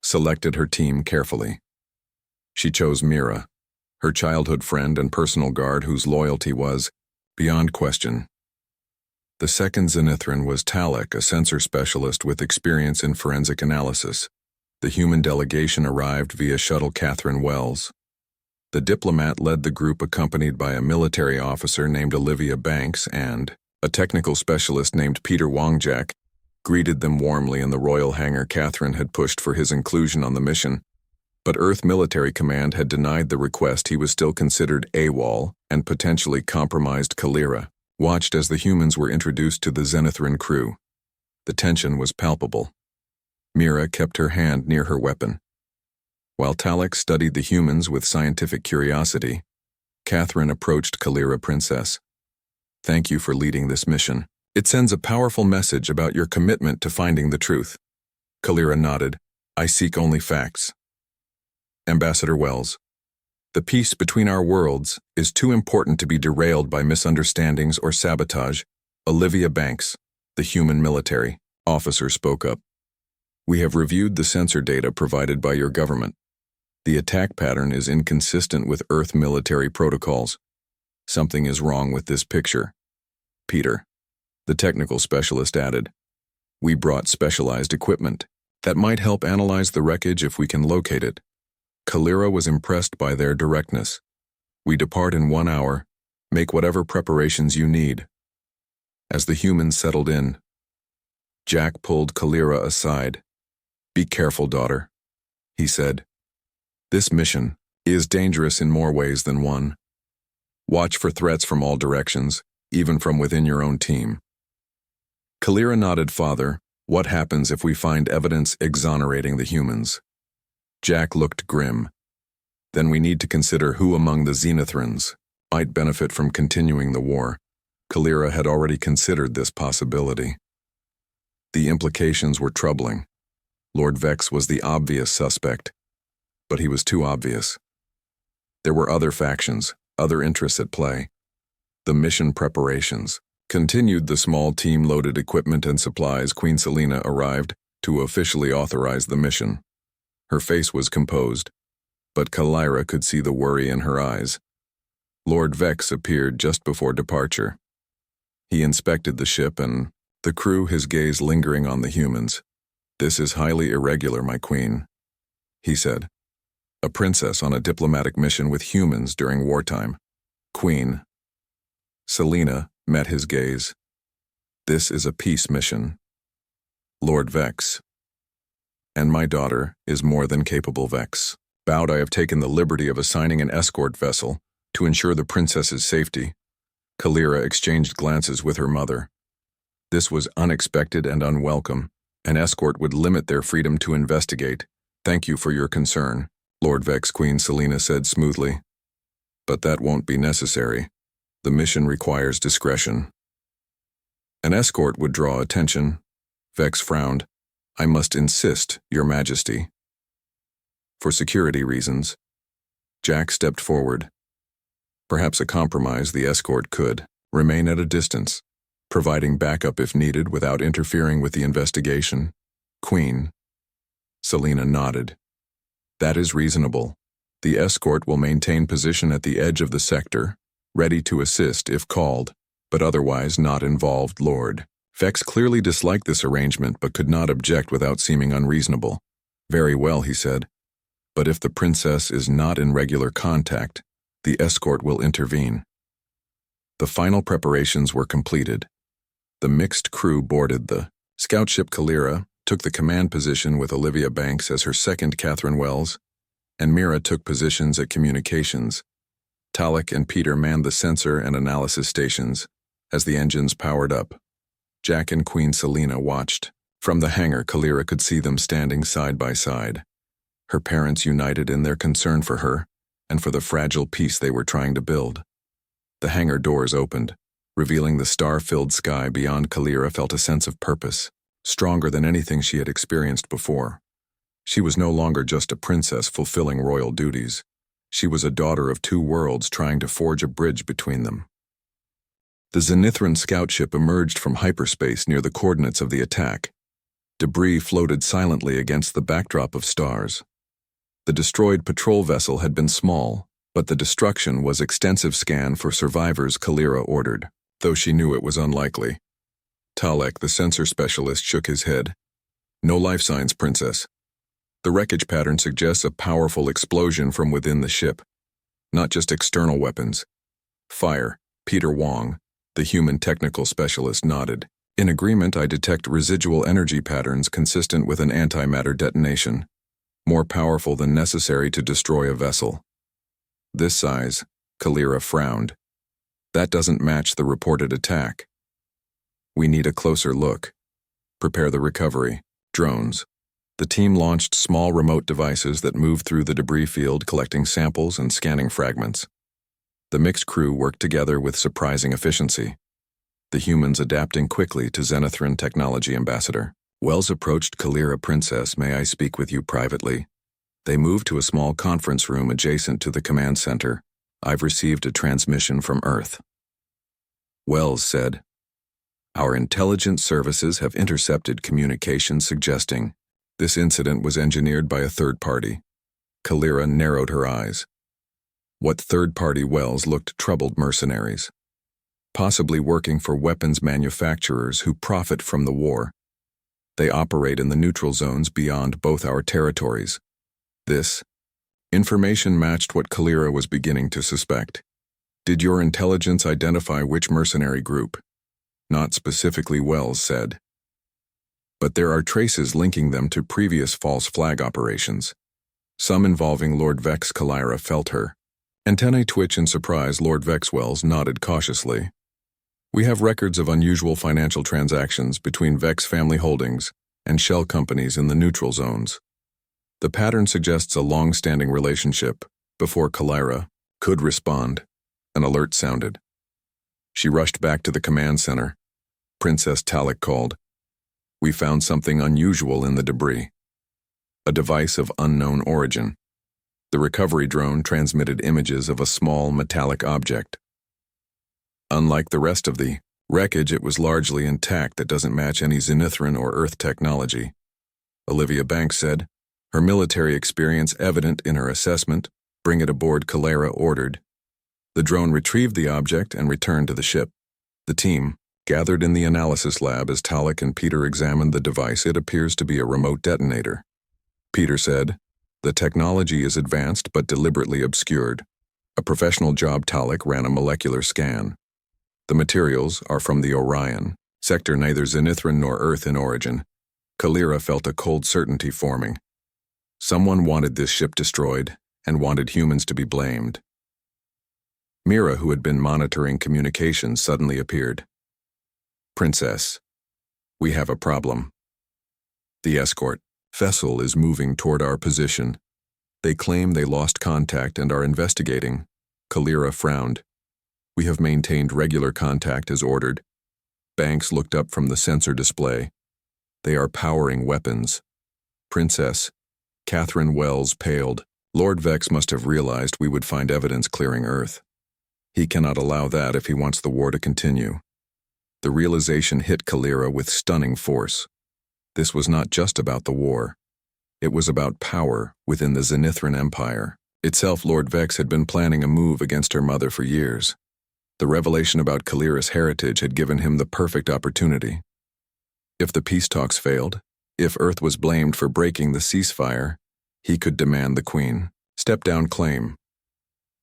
S1: selected her team carefully. She chose Mira, her childhood friend and personal guard whose loyalty was beyond question. The second Zenithran was Talek, a sensor specialist with experience in forensic analysis. The human delegation arrived via shuttle Catherine Wells. The diplomat led the group accompanied by a military officer named Olivia Banks and a technical specialist named Peter Wongjak greeted them warmly in the royal hangar Catherine had pushed for his inclusion on the mission. But Earth Military Command had denied the request. He was still considered AWOL and potentially compromised. Kalira watched as the humans were introduced to the Zenithran crew. The tension was palpable. Mira kept her hand near her weapon. While Talek studied the humans with scientific curiosity, Catherine approached Kalira Princess. "Thank you for leading this mission. It sends a powerful message about your commitment to finding the truth." Kalira nodded. "I seek only facts." Ambassador Wells, "The peace between our worlds is too important to be derailed by misunderstandings or sabotage." Olivia Banks, the human military officer, spoke up. "We have reviewed the sensor data provided by your government. The attack pattern is inconsistent with Earth military protocols. Something is wrong with this picture." Peter, the technical specialist, added, "We brought specialized equipment that might help analyze the wreckage if we can locate it." Kalira was impressed by their directness. "We depart in 1 hour. Make whatever preparations you need." As the humans settled in, Jack pulled Kalira aside. "Be careful, daughter," he said. "This mission is dangerous in more ways than one. Watch for threats from all directions, even from within your own team." Kalira nodded. "Father, what happens if we find evidence exonerating the humans?" Jack looked grim. "Then we need to consider who among the Zenithrans might benefit from continuing the war." Kalira had already considered this possibility. The implications were troubling. Lord Vex was the obvious suspect, but he was too obvious. There were other factions, other interests at play. The mission preparations continued. The small team loaded equipment and supplies. Queen Selena arrived to officially authorize the mission. Her face was composed, but Kalira could see the worry in her eyes. Lord Vex appeared just before departure. He inspected the ship and the crew, his gaze lingering on the humans. "This is highly irregular, my queen," he said. "A princess on a diplomatic mission with humans during wartime." Queen Selena met his gaze. "This is a peace mission, Lord Vex. And my daughter is more than capable." Vex bowed. "I have taken the liberty of assigning an escort vessel to ensure the princess's safety." Kalira exchanged glances with her mother. This was unexpected and unwelcome. An escort would limit their freedom to investigate. "Thank you for your concern, Lord Vex," Queen Selena said smoothly. "But that won't be necessary. The mission requires discretion." "An escort would draw attention." Vex frowned. "I must insist, Your Majesty." "For security reasons." Jack stepped forward. Perhaps a compromise. The escort could remain at a distance, providing backup if needed without interfering with the investigation. Queen Selena nodded. "That is reasonable. The escort will maintain position at the edge of the sector, ready to assist if called, but otherwise not involved." Lord Vex clearly disliked this arrangement but could not object without seeming unreasonable. "Very well," he said. "But if the princess is not in regular contact, the escort will intervene." The final preparations were completed. The mixed crew boarded the scout ship. Kalira took the command position with Olivia Banks as her second Catherine Wells, and Mira took positions at communications. Talek and Peter manned the sensor and analysis stations as the engines powered up. Jack and Queen Selena watched. From the hangar, Kalira could see them standing side by side. Her parents united in their concern for her and for the fragile peace they were trying to build. The hangar doors opened, revealing the star-filled sky beyond. Kalira felt a sense of purpose, stronger than anything she had experienced before. She was no longer just a princess fulfilling royal duties. She was a daughter of two worlds trying to forge a bridge between them. The Zenithran scout ship emerged from hyperspace near the coordinates of the attack. Debris floated silently against the backdrop of stars. The destroyed patrol vessel had been small, but the destruction was extensive. "Scan for survivors," Kalira ordered, though she knew it was unlikely. Talek, the sensor specialist, shook his head. No life signs, Princess. The wreckage pattern suggests a powerful explosion from within the ship, not just external weapons. Fire. Peter Wong, the human technical specialist, nodded. In agreement, I detect residual energy patterns consistent with an antimatter detonation, more powerful than necessary to destroy a vessel. This size, Kalira frowned. That doesn't match the reported attack. We need a closer look. Prepare the recovery. Drones. The team launched small remote devices that moved through the debris field, collecting samples and scanning fragments. The mixed crew worked together with surprising efficiency, the humans adapting quickly to Zenithran technology ambassador. Wells approached Kalira. Princess, may I speak with you privately? They moved to a small conference room adjacent to the command center. I've received a transmission from Earth. Wells said, our intelligence services have intercepted communications suggesting this incident was engineered by a third party. Kalira narrowed her eyes. What third party? Wells looked troubled. Mercenaries. Possibly working for weapons manufacturers who profit from the war. They operate in the neutral zones beyond both our territories. This information matched what Kalira was beginning to suspect. Did your intelligence identify which mercenary group? Not specifically, Wells said. But there are traces linking them to previous false flag operations, some involving Lord Vex. Kalira felt her antennae twitch in surprise. Lord Vex. Wells nodded cautiously. We have records of unusual financial transactions between Vex family holdings and shell companies in the neutral zones. The pattern suggests a long-standing relationship. Before Kalira could respond, an alert sounded. She rushed back to the command center. Princess Talek called. We found something unusual in the debris. A device of unknown origin. The recovery drone transmitted images of a small metallic object. Unlike the rest of the wreckage, it was largely intact. That doesn't match any Zenithran or Earth technology. Olivia Banks said, her military experience evident in her assessment. Bring it aboard, Kalira ordered. The drone retrieved the object and returned to the ship. The team gathered in the analysis lab as Talek and Peter examined the device. It appears to be a remote detonator. Peter said, the technology is advanced but deliberately obscured. A professional job. Talek ran a molecular scan. The materials are from the Orion sector, neither Zenithran nor Earth in origin. Kalira felt a cold certainty forming. Someone wanted this ship destroyed and wanted humans to be blamed. Mira, who had been monitoring communications, suddenly appeared. Princess, we have a problem. The escort vessel is moving toward our position. They claim they lost contact and are investigating. Kalira frowned. We have maintained regular contact as ordered. Banks looked up from the sensor display. They are powering weapons. Princess, Catherine. Wells paled. Lord Vex must have realized we would find evidence clearing Earth. He cannot allow that if he wants the war to continue. The realization hit Kalira with stunning force. This was not just about the war. It was about power within the Zenithran Empire itself. Lord Vex had been planning a move against her mother for years. The revelation about Kalira's heritage had given him the perfect opportunity. If the peace talks failed, if Earth was blamed for breaking the ceasefire, he could demand the Queen step-down claim.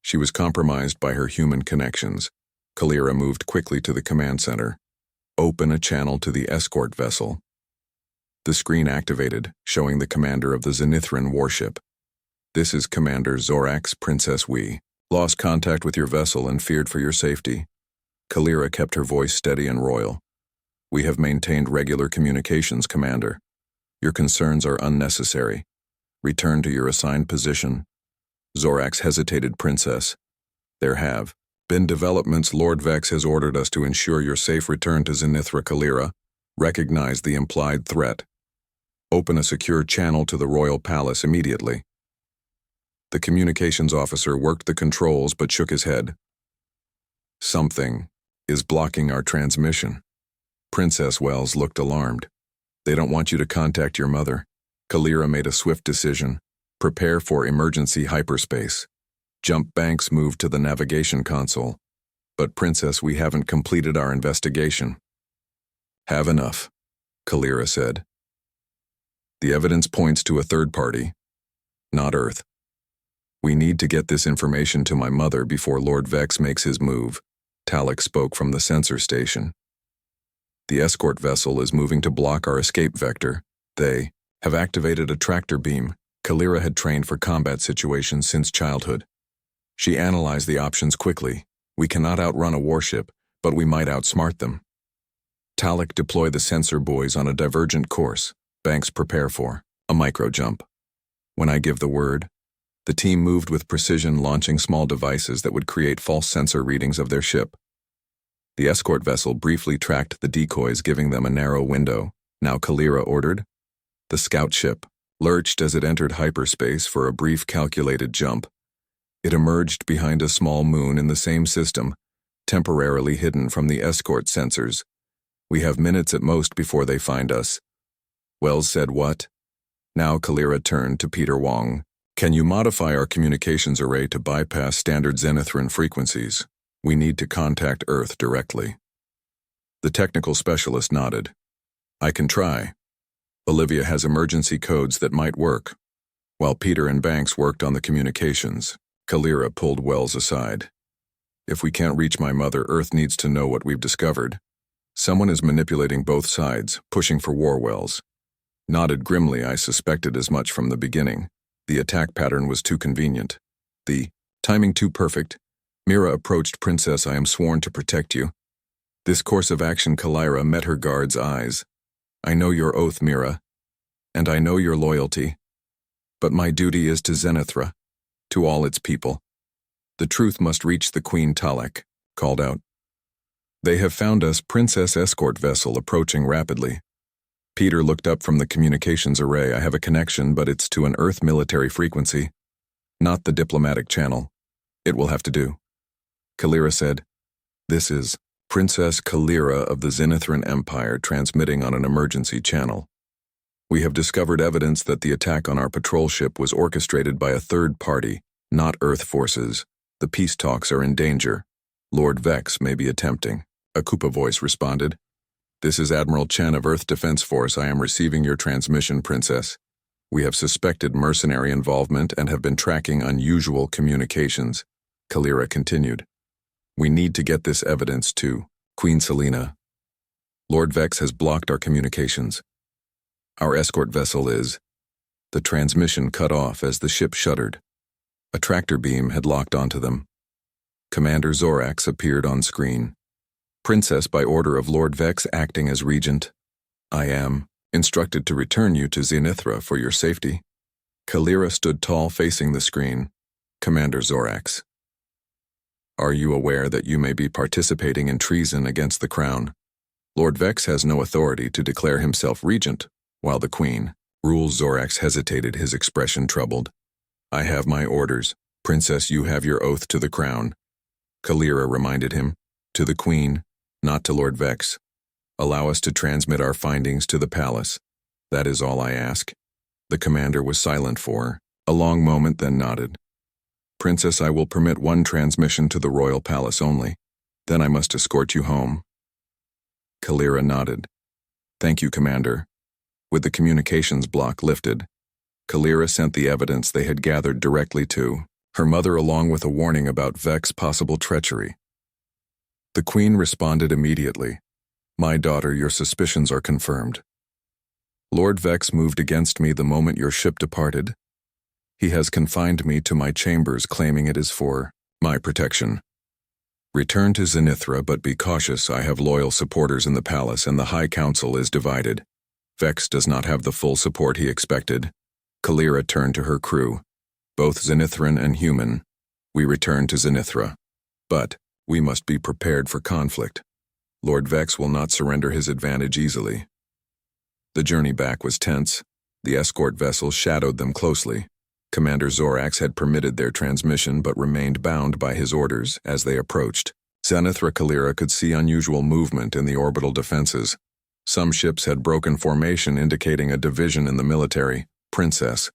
S1: She was compromised by her human connections. Kalira moved quickly to the command center. Open a channel to the escort vessel. The screen activated, showing the commander of the Zenithran warship. This is Commander Zorax. Princess, we lost contact with your vessel and feared for your safety. Kalira kept her voice steady and royal. We have maintained regular communications, Commander. Your concerns are unnecessary. Return to your assigned position. Zorax hesitated. Princess, there have been developments. Lord Vex has ordered us to ensure your safe return to Zenithra. Kalira recognized the implied threat. Open a secure channel to the royal palace immediately. The communications officer worked the controls but shook his head. Something is blocking our transmission. Princess. Wells looked alarmed. They don't want you to contact your mother. Kalira made a swift decision. Prepare for emergency hyperspace. Jump. Banks moved to the navigation console. But Princess, we haven't completed our investigation. Have enough, Kalira said. The evidence points to a third party, not Earth. We need to get this information to my mother before Lord Vex makes his move, Talek spoke from the sensor station. The escort vessel is moving to block our escape vector. They have activated a tractor beam. Kalira had trained for combat situations since childhood. She analyzed the options quickly. We cannot outrun a warship, but we might outsmart them. Talek deploy the sensor buoys on a divergent course. Banks prepare for a micro-jump. When I give the word, the team moved with precision, launching small devices that would create false sensor readings of their ship. The escort vessel briefly tracked the decoys, giving them a narrow window. Now Kalira ordered. The scout ship lurched as it entered hyperspace for a brief calculated jump. It emerged behind a small moon in the same system, temporarily hidden from the escort sensors. We have minutes at most before they find us. Wells said what? Now Kalira turned to Peter Wong. Can you modify our communications array to bypass standard Zenithran frequencies? We need to contact Earth directly. The technical specialist nodded. I can try. Olivia has emergency codes that might work. While Peter and Banks worked on the communications, Kalira pulled Wells aside. If we can't reach my mother, Earth needs to know what we've discovered. Someone is manipulating both sides, pushing for war, Wells. Nodded grimly. I suspected as much from the beginning. The attack pattern was too convenient. The timing too perfect. Mira approached. Princess, I am sworn to protect you. This course of action. Kalira met her guard's eyes. I know your oath, Mira, and I know your loyalty. But my duty is to Zenithra, to all its people. The truth must reach the Queen. Talek called out. They have found us. Princess escort vessel approaching rapidly. Peter looked up from the communications array. I have a connection, but it's to an Earth military frequency, not the diplomatic channel. It will have to do. Kalira said, This is Princess Kalira of the Zenithran Empire transmitting on an emergency channel. We have discovered evidence that the attack on our patrol ship was orchestrated by a third party, not Earth forces. The peace talks are in danger. Lord Vex may be attempting. A Koopa voice responded. This is Admiral Chen of Earth Defense Force. I am receiving your transmission, Princess. We have suspected mercenary involvement and have been tracking unusual communications. Kalira continued. We need to get this evidence to Queen Selena. Lord Vex has blocked our communications. Our escort vessel is. The transmission cut off as the ship shuddered. A tractor beam had locked onto them. Commander Zorax appeared on screen. Princess, by order of Lord Vex acting as regent, I am instructed to return you to Zenithra for your safety. Kalira stood tall facing the screen. Commander Zorax. Are you aware that you may be participating in treason against the crown? Lord Vex has no authority to declare himself regent, while the Queen rules. Zorax hesitated, his expression troubled. I have my orders. Princess, you have your oath to the crown. Kalira reminded him. To the Queen, not to Lord Vex. Allow us to transmit our findings to the palace. That is all I ask. The commander was silent for a long moment, then nodded. Princess, I will permit one transmission to the royal palace only. Then I must escort you home. Kalira nodded. Thank you, Commander. With the communications block lifted, Kalira sent the evidence they had gathered directly to her mother, along with a warning about Vex's possible treachery. The Queen responded immediately. My daughter, your suspicions are confirmed. Lord Vex moved against me the moment your ship departed. He has confined me to my chambers, claiming it is for my protection. Return to Zenithra, but be cautious. I have loyal supporters in the palace, and the High Council is divided. Vex does not have the full support he expected. Kalira turned to her crew. Both Zenithran and human. We return to Zenithra. But we must be prepared for conflict. Lord Vex will not surrender his advantage easily. The journey back was tense. The escort vessel shadowed them closely. Commander Zorax had permitted their transmission but remained bound by his orders as they approached. Zenithra. Kalira could see unusual movement in the orbital defenses. Some ships had broken formation, indicating a division in the military. Princess.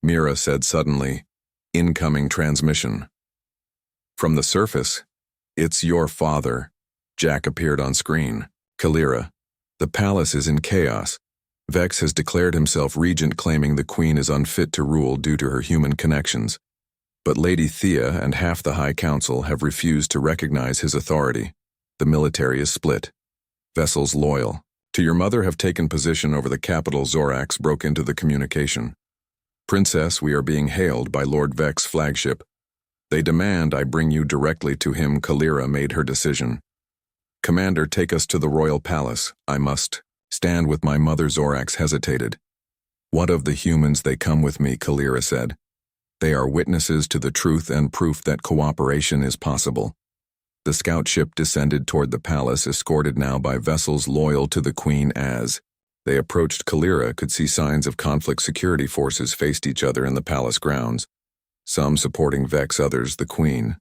S1: Mira said suddenly, incoming transmission. From the surface, it's your father. Jack appeared on screen. Kalira. The palace is in chaos. Vex has declared himself regent, claiming the queen is unfit to rule due to her human connections. But Lady Thea and half the High Council have refused to recognize his authority. The military is split. Vessels loyal to your mother have taken position over the capital. Zorax broke into the communication. Princess, we are being hailed by Lord Vex's flagship. They demand I bring you directly to him. Kalira made her decision. Commander, take us to the royal palace. I must stand with my mother. Zorax hesitated. What of the humans? They come with me, Kalira said. They are witnesses to the truth and proof that cooperation is possible. The scout ship descended toward the palace, escorted now by vessels loyal to the queen. As they approached, Kalira could see signs of conflict. Security forces faced each other in the palace grounds, some supporting Vex, others the queen.